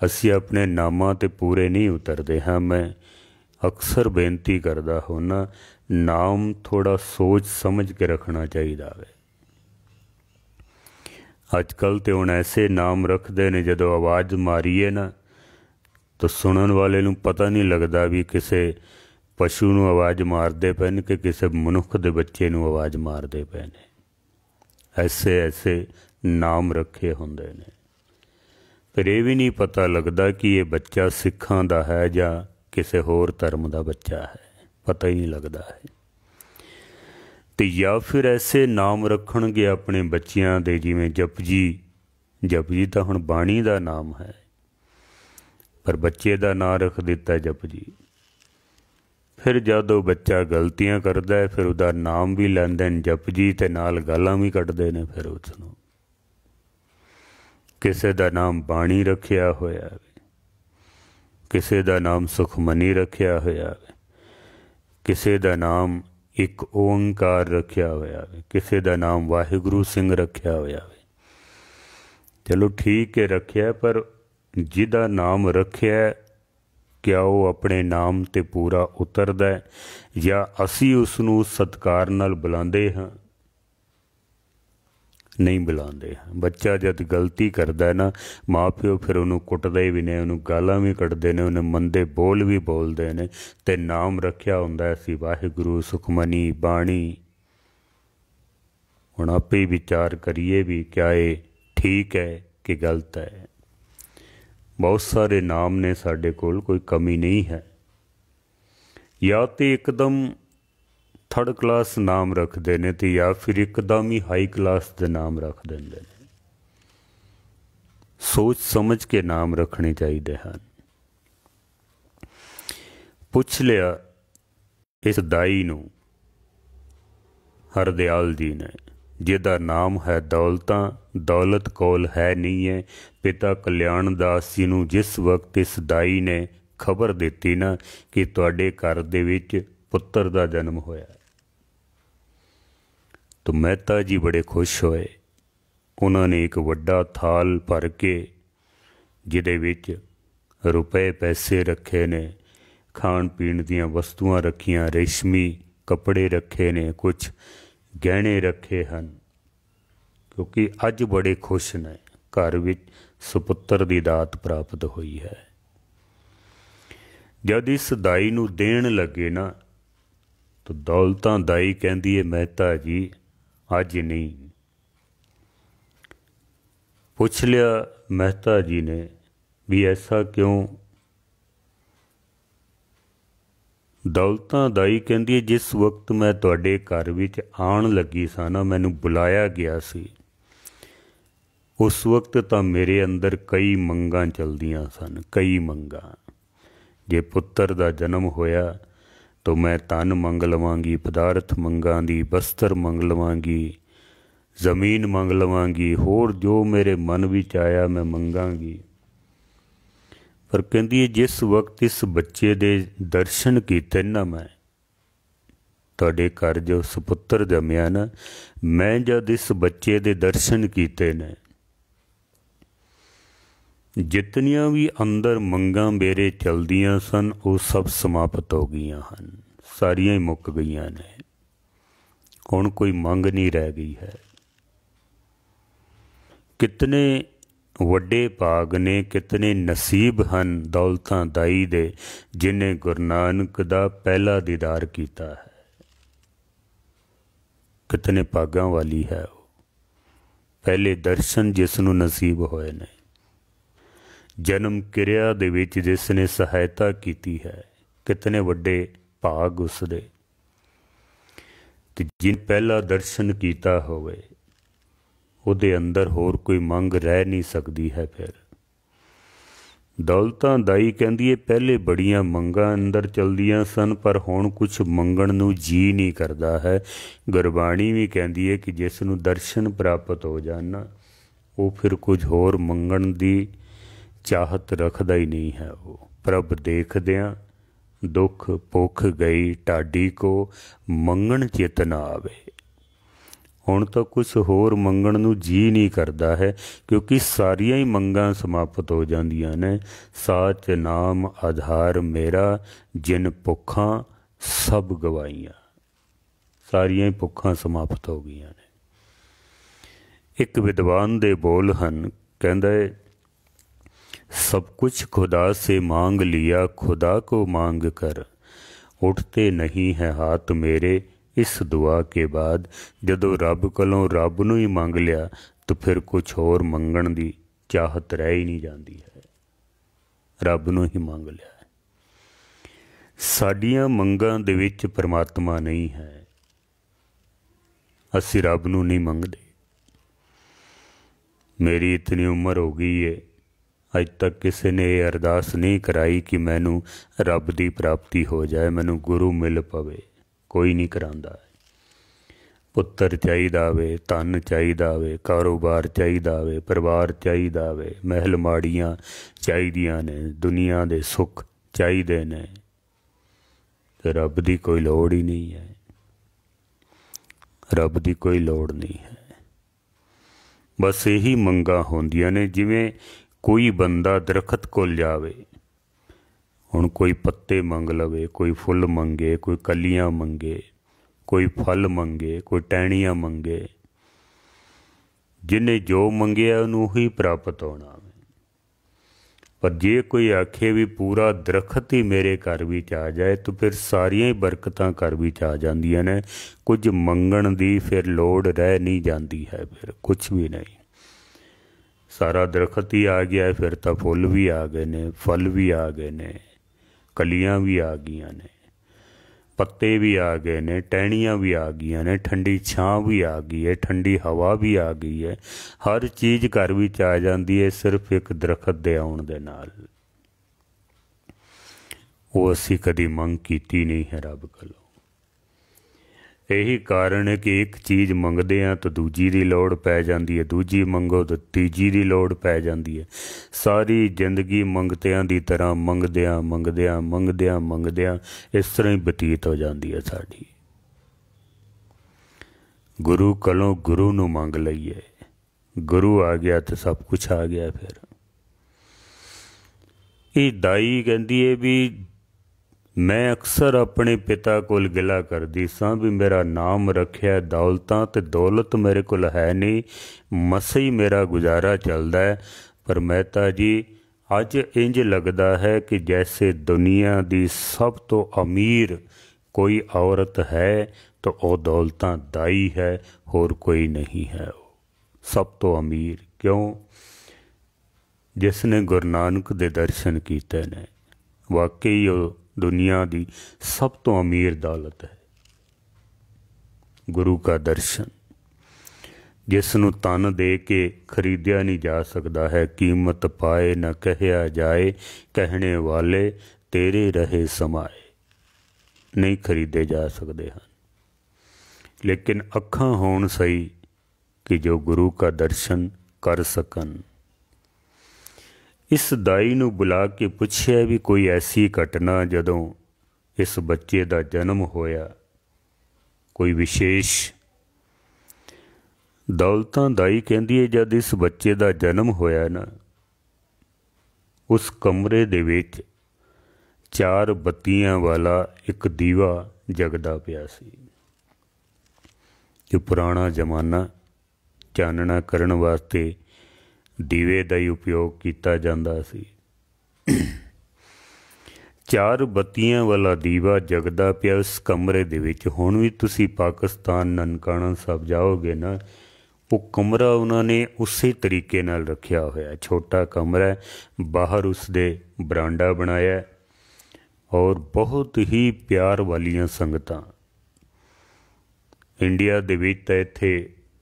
असी अपने नामां ते पूरे नहीं उतरते हाँ। मैं अक्सर बेनती करदा होना, नाम थोड़ा सोच समझ के रखना चाहिए वे। अजकल तो हुण ऐसे नाम रखते ने, जदों आवाज़ मारीए ना तो सुनन वाले नूं पता नहीं लगता भी किसे पशु नूं आवाज़ मारते पे ने कि किसी मनुख दे बच्चे नूं आवाज़ मारते पे ने। ऐसे ऐसे नाम रखे हुंदे ने, फिर ये भी नहीं पता लगता कि ये बच्चा सिखां दा है जां किसी होर धर्म का बच्चा है, पता ही नहीं लगता है। तो या फिर ऐसे नाम रखणगे अपने बच्चियां दे, जिवें जपजी, जपजी तो हुण बाणी का नाम है, पर बच्चे का नाम रख दिता जपजी। फिर जदों बच्चा गलतियां करता है, फिर उसका नाम भी लैंदे ने जपजी, ते नाल गालां भी कढ़दे ने। फिर उसनूं किसी का नाम बाणी रखिया होया, किसी का नाम सुखमनी रखिया होया, किसी का नाम एक ओंकार रखिया होया, किसी का नाम वाहिगुरु सिंह रखिया होया। चलो ठीक है रखिया, पर जिहदा नाम रखिया क्या वो अपने नाम ते पूरा उतरदा है, या असी उसनूं सत्कार नाल बुलांदे हाँ? नहीं बुलाते हैं। बच्चा जब गलती करता है ना, माँ प्यो फिर उन्होंने कुटते भी ने, उन्होंने गालां भी कढ़ते हैं, उन्हें मंदे बोल भी बोलते हैं, ते नाम रखिया हुंदा सी वाहिगुरु, सुखमनी, बाणी। हुण आपे ही विचार करिए भी क्या ये ठीक है कि गलत है। बहुत सारे नाम ने साडे कोल, कोई कमी नहीं है। या तो एकदम थर्ड क्लास नाम रखते हैं, तो या फिर एकदम ही हाई क्लास के नाम रख देंगे। सोच समझ के नाम रखने चाहिए हैं। पुछ लिया इस दाई नूं हरदयाल जी ने, जिहदा नाम है दौलतां, दौलत कोल है नहीं है। पिता कल्याण दास जी नूं जिस वक्त इस दाई ने खबर दिती ना कि तुहाडे घर दे विच पुत्र दा जन्म होया, तो मेहता जी बड़े खुश होए। उन्होंने एक वड्डा थाल भर के, जिहदे विच रुपए पैसे रखे ने, खाण पीण दीयां वस्तुआं रखियां, रेशमी कपड़े रखे ने, कुछ गहने रखे हैं, क्योंकि अज बड़े खुश ने, घर विच सुपुत्र दी दात प्राप्त हुई है। जद इस दाई नूं देण लगे ना, तो दौलतां दाई कहंदी है मेहता जी अज नहीं। पुछ लिया मेहता जी ने भी ऐसा क्यों। ਦੌਲਤਾਂ ਦਾਈ ਕਹਿੰਦੀ ਹੈ, ਜਿਸ ਵਕਤ ਮੈਂ ਤੁਹਾਡੇ ਘਰ ਵਿੱਚ ਆਉਣ ਲੱਗੀ ਸਾਂ ਨਾ, ਮੈਨੂੰ ਬੁਲਾਇਆ ਗਿਆ ਸੀ, ਉਸ ਵਕਤ ਤਾਂ ਮੇਰੇ ਅੰਦਰ ਕਈ ਮੰਗਾਂ ਚਲਦੀਆਂ ਸਨ, ਕਈ ਮੰਗਾਂ। ਜੇ ਪੁੱਤਰ ਦਾ ਜਨਮ ਹੋਇਆ ਤਾਂ ਮੈਂ ਧਨ ਮੰਗ ਲਵਾਂਗੀ, ਪਦਾਰਥ ਮੰਗਾਂਗੀ, ਬਸਤਰ ਮੰਗ ਲਵਾਂਗੀ, ਜ਼ਮੀਨ ਮੰਗ ਲਵਾਂਗੀ, ਹੋਰ ਜੋ ਮੇਰੇ ਮਨ ਵਿੱਚ ਆਇਆ ਮੈਂ ਮੰਗਾਂਗੀ। पर कहती है, जिस वक्त इस बच्चे दे दर्शन कीते ना, मैं तुहाडे घर जो सुपुत्र जमया ना, मैं जद इस बच्चे दे दर्शन कीते ने, जितनियां भी अंदर मंगां मेरे चलदियां सन वो सब समाप्त हो गईयां हन, सारियां ही मुक गईयां ने। हुण कोई मंग नहीं रह गई है। कितने ਵੱਡੇ ਭਾਗ ਨੇ, ਕਿਤਨੇ ਨਸੀਬ ਹਨ ਦੌਲਤਾਂ ਦਾਈ ਦੇ, ਜਿਨੇ ਗੁਰੂ ਨਾਨਕ ਦਾ ਪਹਿਲਾ ਦੀਦਾਰ ਕੀਤਾ ਹੈ। ਕਿਤਨੇ ਭਾਗਾਂ ਵਾਲੀ ਹੈ ਉਹ, ਪਹਿਲੇ ਦਰਸ਼ਨ ਜਿਸ ਨੂੰ ਨਸੀਬ ਹੋਏ ਨੇ, ਜਨਮ ਕਿਰਿਆ ਦੇ ਵਿੱਚ ਜਿਸ ਨੇ ਸਹਾਇਤਾ ਕੀਤੀ ਹੈ, ਕਿਤਨੇ ਵੱਡੇ ਭਾਗ ਉਸਦੇ। ਤੇ ਜਿਨ ਪਹਿਲਾ ਦਰਸ਼ਨ ਕੀਤਾ ਹੋਵੇ ਉਹਦੇ ਅੰਦਰ ਹੋਰ ਕੋਈ ਮੰਗ ਰਹਿ ਨਹੀਂ ਸਕਦੀ ਹੈ। ਫਿਰ ਦੌਲਤਾਂ ਦਾਈ ਕਹਿੰਦੀ ਹੈ, ਪਹਿਲੇ ਬੜੀਆਂ ਮੰਗਾਂ ਅੰਦਰ ਚਲਦੀਆਂ ਸਨ, ਪਰ ਹੁਣ ਕੁਛ ਮੰਗਣ ਨੂੰ ਜੀ ਨਹੀਂ ਕਰਦਾ ਹੈ। ਗੁਰਬਾਣੀ ਵੀ ਕਹਿੰਦੀ ਹੈ ਕਿ ਜਿਸ ਨੂੰ ਦਰਸ਼ਨ ਪ੍ਰਾਪਤ ਹੋ ਜਾਣ ਨਾ, ਉਹ ਫਿਰ ਕੁਝ ਹੋਰ ਮੰਗਣ ਦੀ ਚਾਹਤ ਰੱਖਦਾ ਹੀ ਨਹੀਂ ਹੈ। ਉਹ ਪ੍ਰਭ ਦੇਖਦਿਆਂ ਦੁੱਖ ਭੁੱਖ ਗਈ ਢਾਡੀ ਕੋ, ਮੰਗਣ ਚਿਤ ਨਾ ਆਵੇ। ਹੁਣ ਤਾਂ ਕੁਛ ਹੋਰ ਮੰਗਣ ਨੂੰ ਜੀ ਨਹੀਂ ਕਰਦਾ ਹੈ, ਕਿਉਂਕਿ ਸਾਰੀਆਂ ਹੀ ਮੰਗਾਂ ਸਮਾਪਤ ਹੋ ਜਾਂਦੀਆਂ ਨੇ। ਸਾਚ ਨਾਮ ਆਧਾਰ ਮੇਰਾ, ਜਿਨ ਭੁੱਖਾਂ ਸਭ ਗਵਾਈਆਂ। ਸਾਰੀਆਂ ਹੀ ਭੁੱਖਾਂ ਸਮਾਪਤ ਹੋ ਗਈਆਂ ਨੇ। ਇੱਕ ਵਿਦਵਾਨ ਦੇ ਬੋਲ ਹਨ, ਕਹਿੰਦਾ ਹੈ, सब कुछ खुदा से मांग लिया, खुदा को मांग कर, उठते नहीं है हाथ मेरे इस दुआ के बाद। जदों रब कोलों रब नूं ही मंग लिया तो फिर कुछ होर मंगण दी चाहत रह ही नहीं जाती है। रब नूं ही मंग लिया है। साडियां मंगां दे विच परमात्मा नहीं है, असीं रब नूं नहीं मंगदे। मेरी इतनी उम्र हो गई है, अज तक किसी ने ये अरदास नहीं कराई कि मैनू रब की प्राप्ति हो जाए, मैनू गुरु मिल पवे। कोई नहीं करांदा। पुत्तर चाहिदा वे, धन चाहिदा वे, कारोबार चाहिदा वे, परिवार चाहिदा वे, महल माड़ियाँ चाहिदियां ने, दुनिया दे सुख चाहिदे ने, ते रब की कोई लोड़ ही नहीं है। रब की कोई लोड़ नहीं है। बस यही मंगां होंदियां ने। जिवें कोई बंदा दरखत कोल जावे, हुण कोई पत्ते मंग लवे, कोई फुल मंगे, कोई कलियां मंगे, कोई फल मंगे, कोई टहनियां मंगे, जिन्हें जो मंगिया उन्होंने ही प्राप्त होना। पर जे कोई आखे भी पूरा दरखत ही मेरे घर विच आ जाए तो फिर सारियां ही बरकतां घर विच आ जांदियां ने। कुछ मंगण दी फिर लोड़ रह नहीं जाती है, फिर कुछ भी नहीं। सारा दरखत ही आ गया है, फिर तो फुल भी आ गए ने, फल भी आ गए ने, कलियां भी आ गई ने, पत्ते भी आ गए ने, टहनियां भी आ गई ने, ठंडी छां भी आ गई है, ठंडी हवा भी आ गई है। हर चीज़ घर विच आ जाती है सिर्फ एक दरखत दे आउण दे नाल। वो असीं कदी मंग कीती नहीं है रब कोलों। यही कारण है कि एक चीज़ मंगदे हैं तो दूजी दी लोड़ पै जाती है, दूजी मंगो तो तीजी दी लोड़ पै जाती है। सारी जिंदगी मंगतियां दी तरह मंगदियां मंगदियां मंगदियां मंगदियां इस तरह ही बतीत हो जाती है साड़ी। गुरु कोलों गुरु नूं मंग लईए, गुरु आ गया तो सब कुछ आ गया। फिर ये दाई कहती है भी मैं अक्सर अपने पिता कोल गिला करदी सां भी मेरा नाम रखिया दौलतां ते दौलत मेरे कोल है नहीं, मसे ही मेरा गुजारा चलदा है। पर मेहता जी अज इंज लगदा है कि जैसे दुनिया दी सब तो अमीर कोई औरत है तो वह दौलतां दाई है, होर कोई नहीं है। वो सब तो अमीर क्यों? जिसने गुरु नानक दे दर्शन कीते ने, वाकई वो दुनिया की सब तो अमीर दौलत है। गुरु का दर्शन जिसनों तन दे के खरीदिया नहीं जा सकता है, कीमत पाए न कहया जाए, कहने वाले तेरे रहे समाए, नहीं खरीदे जा सकते हैं। लेकिन अखां होण सही कि जो गुरु का दर्शन कर सकन। इस दाई नूं बुला के पुछया भी कोई ऐसी घटना जदों इस बच्चे का जन्म होया, कोई विशेष। दौलतां दाई कहंदी है जद इस बच्चे का जन्म होया ना, उस कमरे दे विच 4 बत्तियां वाला एक दीवा जगदा पिया सी। कि पुराना जमाना चानना करन वास्ते दीवे का ही उपयोग किया जाता सी। 4 बत्तियां वाला दीवा जगदा पिया उस कमरे दे विच। हुण भी तुसी पाकिस्तान ननकाना साहब जाओगे ना, वो कमरा उन्होंने उस तरीके नाल रखिया होया। छोटा कमरा है, बाहर उसदे बरांडा बनाया और बहुत ही प्यार वालियां संगतां। इंडिया दे विच तां इत्थे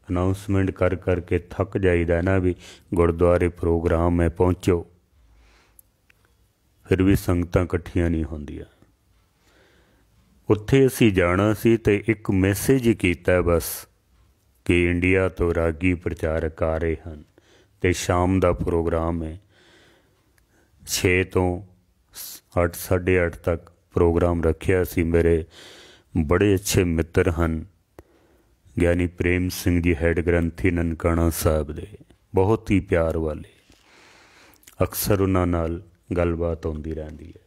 अनाउंसमेंट कर करके थक जाइदा ना भी गुरुद्वारे प्रोग्राम है पहुँचो, फिर भी संगतां इकट्ठियां नहीं होंदियां। उत्थे असीं जाना सी ते एक मैसेज ही कीता बस कि इंडिया तो रागी प्रचारक आ रहे हैं ते शाम का प्रोग्राम है। 6 तो 8 साढ़े 8 तक प्रोग्राम रखिया सी। मेरे बड़े अच्छे मित्र हैं ज्ञानी प्रेम सिंह जी, हैड ग्रंथी ननकाना साहब दे, बहुत ही प्यार वाले। अक्सर उन्हां नाल गलबात होंदी रहती है।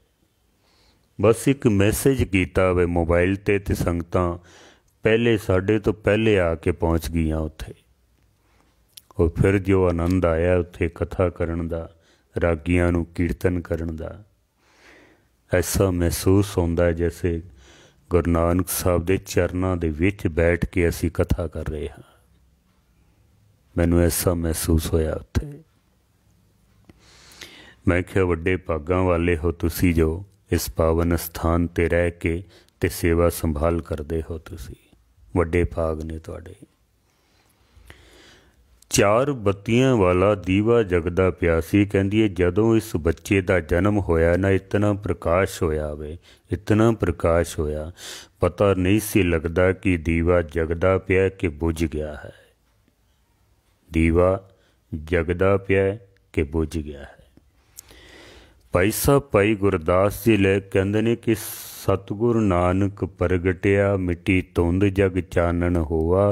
बस एक मैसेज किया वे मोबाइल ते संगतां पहले साढ़े तो पहले आके पहुँच गई उत्थे। और फिर जो आनंद आया उत्थे कथा करन दा, रागियां नूं कीर्तन करन दा, ऐसा महसूस होंदा है जैसे गुरु नानक साहब दे चरनां दे विच बैठ के असी कथा कर रहे हाँ। मैनूं ऐसा महसूस होया उत्थे। मैं क्या वड्डे भागां वाले हो तुसी जो इस पावन स्थान ते रह के ते सेवा संभाल करदे हो। तुसी वड्डे भाग ने तुहाडे। 4 बत्तियां वाला दीवा जगदा पिया सी। कहंदी है जदों इस बच्चे का जन्म होया ना, इतना प्रकाश होया वे, इतना प्रकाश होया, पता नहीं सी लगदा कि दीवा जगदा पिया कि बुझ गया है। दीवा जगदा पिया कि बुझ गया है। भाई साहब भाई गुरदास जी ले कहंदे ने कि सतगुरु नानक प्रगटिया मिट्टी धुंध जग चानन होवा,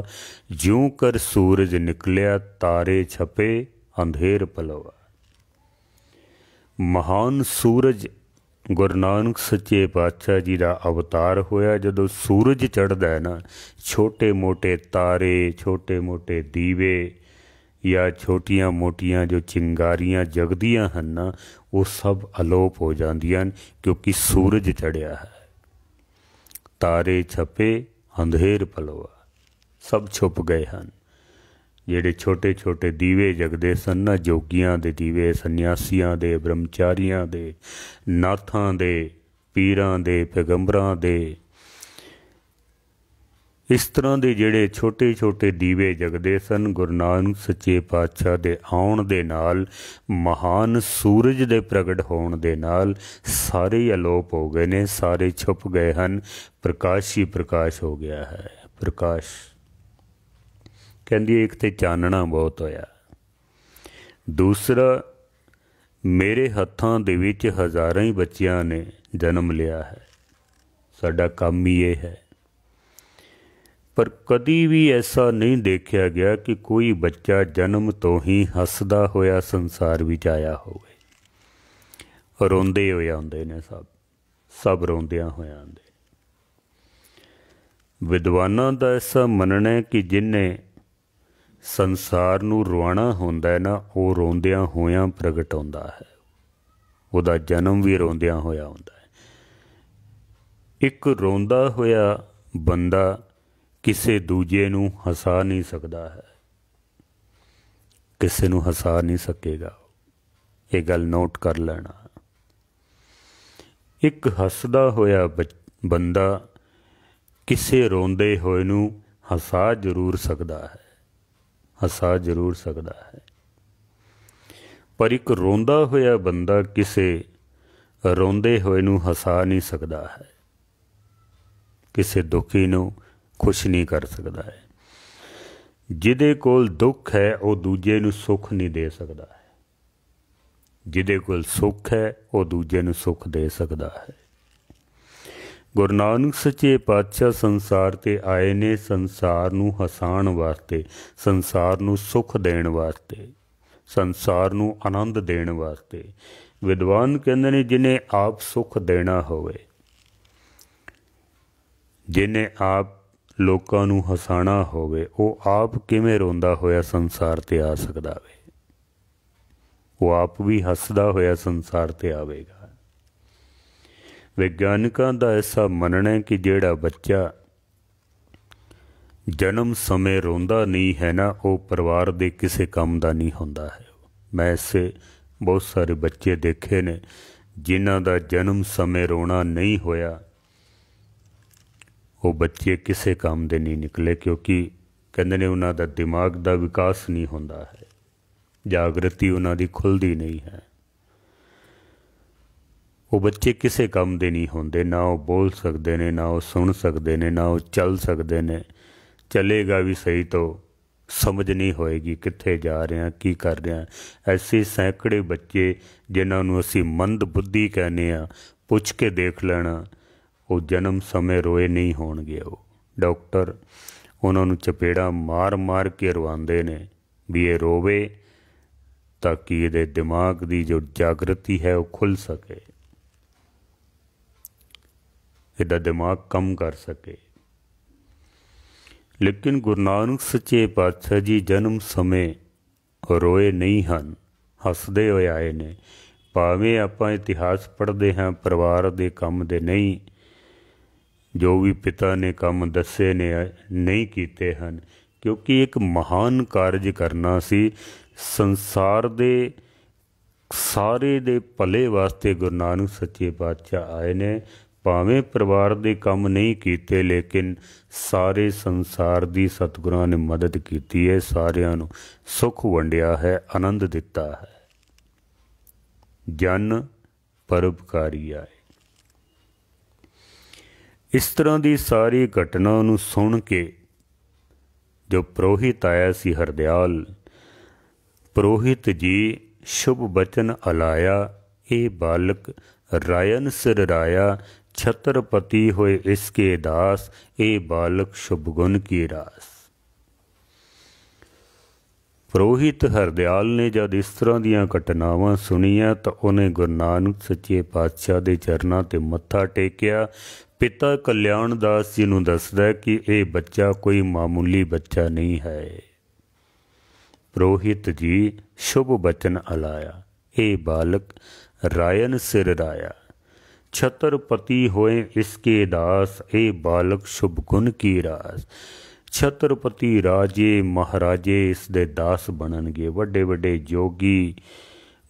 ज्यों कर सूरज निकलिया तारे छपे अंधेर पलवा। महान सूरज गुरु नानक सच्चे पातशाह जी का अवतार होया। जदों सूरज चढ़दा है ना, छोटे मोटे तारे, छोटे मोटे दीवे या छोटियां मोटियां जो चिंगारियां जगदियां हैं ना, वो सब अलोप हो जांदियां क्योंकि सूरज चढ़िया है। तारे छपे अंधेर पलवा, सब छुप गए हैं। जेड़े छोटे छोटे दीवे जगदे सन ना, जोगियां दे दीवे, सन्यासियां दे, ब्रह्मचारियां दे, नाथां दे, पीरां दे, पैगंबरां दे, इस तरह के जेड़े छोटे छोटे दीवे जगदे सन, गुरु नानक सच्चे पातशाह दे आउण दे नाल, महान सूरज दे प्रगट होण दे नाल सारे ही अलोप हो गए ने, सारे छुप गए हैं। प्रकाश ही प्रकाश हो गया है। प्रकाश कहंदी एक ते चानना बहुत होया, दूसरा मेरे हत्थां दे विच हज़ारां ही बच्चियां ने जन्म लिया है। साडा काम ही ये है। पर कदी भी ऐसा नहीं देखा गया कि कोई बच्चा जन्म तो ही हसदा होया संसार विच आया होवे। रोंदे होए आउंदे ने, सब रोंदियां होए आउंदे। विद्वानां दा ऐसा मनना है कि जिन्हें संसार नूं रुआना होंदा है ना, वो रोंदियां होया प्रगट होंदा है। उहदा जन्म भी रोंदियां होया होंदा है। एक रोंदा होया बंदा किसी दूजे नूं हसा नहीं सकता है, किसी नूं हसा नहीं सकेगा। ये गल नोट कर लेना। एक हसदा होया बंदा किसे रोंदे होए नू हसा जरूर सकदा है, हसा जरूर सकदा है, पर एक रोंदा होया बंदा किसे रोंदे होए नू हसा नहीं सकदा है, किसे दुखी नू खुश नहीं कर सकदा है। जिदे कोल दुख है वो दूजे नू सुख नहीं दे सकदा है, जिदे कोल सुख है वो दूजे नू सुख दे सकदा है। गुरु नानक सच्चे पातशाह संसार ते आए ने संसार नू हसाण वास्ते, संसार नू सुख देण वास्ते, संसार नू आनंद देण वास्ते। विद्वान कहंदे ने जिन्हें आप सुख देना होवे, जिन्हें आप लोकां नू हसाना होवे, वो आप किवें रोंदा होया संसार ते आ सकदा वे? वो आप भी हसदा होया संसार ते आवेगा। विग्यानिकां दा ऐसा मनना है कि जिहड़ा बच्चा जन्म समय रोंदा नहीं है ना, वो परिवार दे किसी काम दा नहीं होंदा है। मैं ऐसे बहुत सारे बच्चे देखे ने जिन्हां दा जन्म समय रोना नहीं होया, वो बच्चे किसी काम दे नहीं निकले, क्योंकि कहंदे ने उन्हां दा दिमाग दा विकास नहीं होंदा है, जागृति उन्हां दी खुलदी नहीं है। वो बच्चे किसी काम दे नहीं होंदे, ना वो बोल सकते ने, ना वो सुन सकते ने, ना वो चल सकते ने। चलेगा भी सही तो समझ नहीं होएगी कित्थे जा रहे हैं, की कर रहे हैं। ऐसे सैकड़े बच्चे जिन्होंने असी मंद बुद्धि कहने आ, पुछ के देख लेना, वो जन्म समय रोए नहीं होणगे। वो डॉक्टर उन्होंने चपेड़ा मार मार के रवांदे ने भी ये रोवे ताकि ये दिमाग की जो जागृति है वो खुल सके, इहदा दिमाग कम कर सके। लेकिन गुरु नानक सच्चे पातशाह जी जन्म समय रोए नहीं हन, हसदे होए आए ने। भावें आपां इतिहास पढ़ते हैं परिवार दे काम दे नहीं, जो भी पिता ने काम दसे ने नहीं कीते हैं, क्योंकि एक महान कार्य करना सी। संसार दे सारे दे भले वास्ते गुरु नानक सच्चे पातशाह आए ने। भावें परिवार दे काम नहीं कीते, लेकिन सारे संसार दी सतगुरां ने मदद कीती है, सारियां नूं सुख वंडिया है, आनंद दिता है। जन परोपकारी आए। इस तरह की सारी घटना नूं सुन के जो पुरोहित आया सी हरदयाल, पुरोहित जी शुभ बचन अलाया, ए बालक रायन सिर राया, छत्रपति होए इसके दास, ए बालक शुभ गुण की रास। पुरोहित हरदयाल ने जब इस तरह दीयां घटनावां सुनिया तो उन्हें गुरु नानक सच्चे पातशाह दे चरनां ते मत्था टेकिया। पिता कल्याण दास जी नूं दसदा कि ये बच्चा कोई मामूली बच्चा नहीं है। पुरोहित जी शुभ बचन अलाया, ए बालक रायन सिर राया, छत्रपति होए इसके दास, ए बालक शुभ गुण की रास। छत्रपति राजे महाराजे इस दे दास बननगे, वड्डे वड्डे जोगी,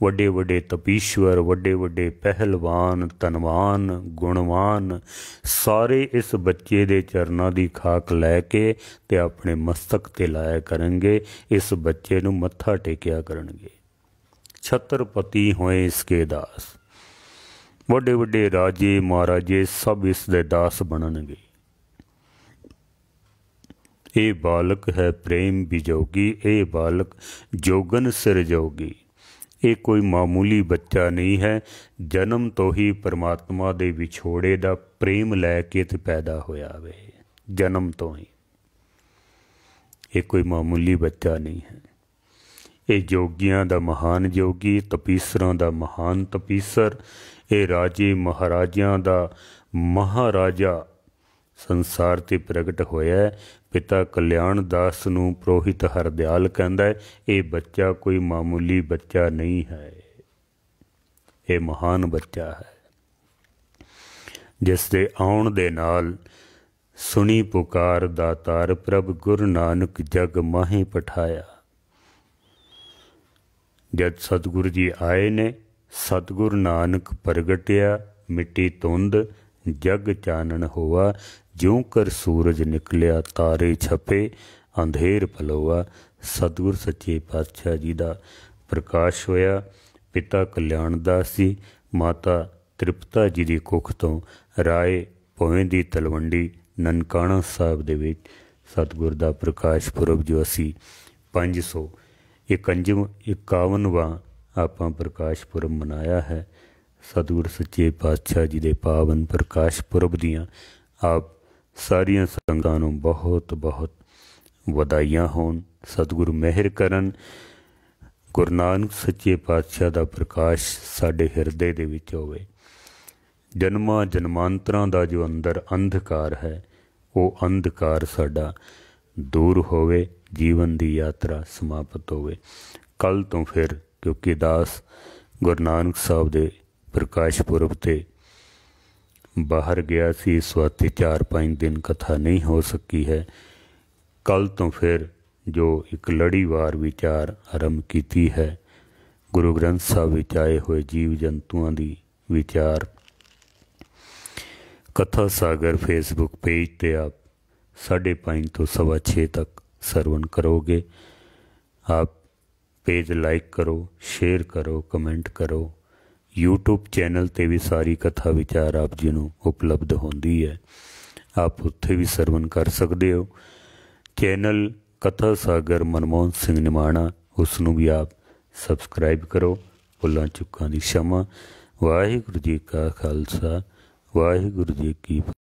वड्डे वड्डे तपीश्वर, वड्डे वड्डे पहलवान, धनवान, गुणवान सारे इस बच्चे दे चरनां दी खाक लैके ते अपने मस्तक ते लाया करनगे, इस बच्चे नूं मत्था टेकिया करनगे। छत्रपति होए इसके दास, वड्डे वड्डे राजे महाराजे सब इस दे दास बननगे। ए बालक है प्रेम विजोगी, ए बालक जोगन सिर जोगी। ये कोई मामूली बच्चा नहीं है, जन्म तो ही परमात्मा दे विछोड़े दा प्रेम लैके ते पैदा होया वे, जन्म तो ही। ये कोई मामूली बच्चा नहीं है। ये जोगियां दा महान जोगी, तपीसरां दा महान तपीसर, ये राजे महाराजियां दा महाराजा संसार ते प्रगट होया है। पिता कल्याण दास नूं पुरोहित हरदयाल कहंदा है, ये बच्चा कोई मामूली बच्चा नहीं है, ये महान बच्चा है, जिस दे आउण दे नाल सुनी पुकार दातार प्रभ गुरु नानक जग माही पठाया। जद सतगुरु जी आए ने, सतगुरु नानक प्रगटिया, मिट्टी धुंध जग चानन होआ। ज्यों कर सूरज निकलिया, तारे छपे अंधेर पलोआ। सतगुर सच्चे पातशाह जी का प्रकाश होया। पिता कल्याण दास जी, माता तृप्ता जी की कुख तो राय भोवें की तलवंडी ननकाना साहब दे विच सतगुर का प्रकाश पुरब जो असी 551वां आपां प्रकाश पुरब मनाया है। सतगुर सच्चे पातशाह जी के पावन प्रकाश पुरब दियाँ आप सारिया संगतां नूं बहुत बहुत वधाइयां होण। सतगुरु मेहर करन, गुरु नानक सच्चे पातशाह का प्रकाश साडे हिरदे दे विच होवे। जन्मां जन्मांतरां दा जो अंदर अंधकार है, वो अंधकार साडा दूर होवे, जीवन की यात्रा समाप्त होवे। कल तो फिर क्योंकि दास गुरु नानक साहब दे प्रकाश पुरब ते बाहर गया सी, इस वास्ते 4-5 दिन कथा नहीं हो सकी है। कल तो फिर जो एक लड़ीवार विचार आरंभ की है, गुरु ग्रंथ साहब विच आए हुए जीव जंतुओं की विचार कथा सागर फेसबुक पेज ते आप 5:30 तो 6:15 तक सरवण करोगे। आप पेज लाइक करो, शेयर करो, कमेंट करो। यूट्यूब चैनल ते भी सारी कथा विचार आप जी नूं उपलब्ध होंदी है, आप उत्थे भी सरवण कर सकते हो। चैनल कथा सागर मनमोहन सिंह निमाणा, उसनूं भी आप सबसक्राइब करो। भुलां चुकां दी क्षमा। वाहिगुरू जी का खालसा, वाहिगुरू जी की